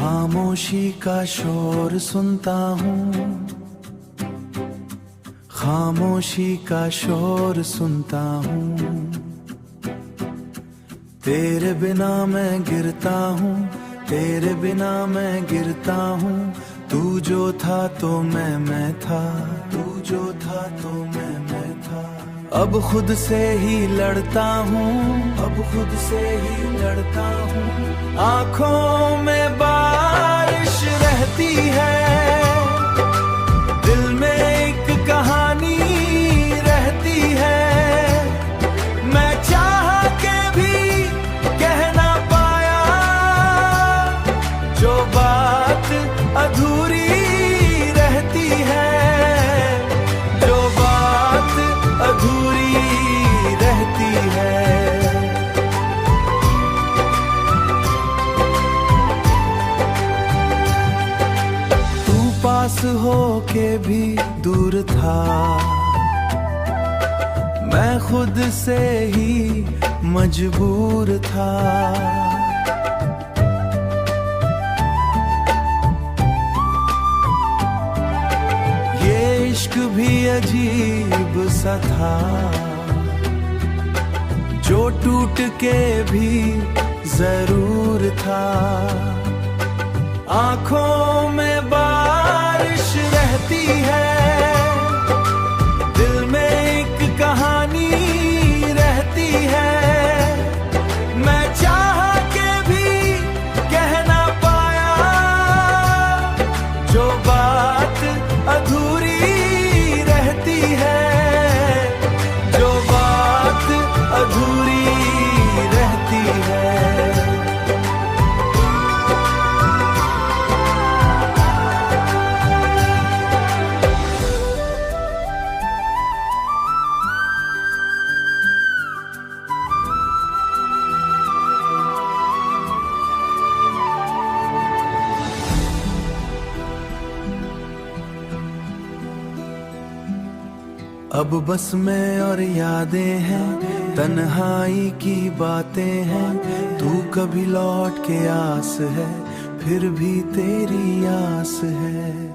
खामोशी का शोर सुनता हूँ, खामोशी का शोर सुनता हूँ। तेरे बिना मैं गिरता हूँ, तेरे बिना मैं गिरता हूँ। तू जो था तो मैं था, तू जो था तो मैं था। अब खुद से ही लड़ता हूँ, अब खुद से ही लड़ता हूँ। आँखों में बारिश रहती है, दिल में एक कहानी रहती है। मैं चाह के भी कह ना पाया, जो बात अधूरी रहती है, जो बात अधूरी रहती है। तू पास हो के भी दूर था, मैं खुद से ही मजबूर था। ये इश्क भी अजीब सा था, जो टूट के भी जरूर था। आँखों में बारिश रहती है, दिल में एक कहानी रहती है। मैं चाह के भी कह ना पाया, जो बात अधूरी रहती है, जो बात अधूरी रहती है। अब बस मैं और यादें हैं, तन्हाई की बातें हैं। तू कभी लौट के आस है, फिर भी तेरी आस है।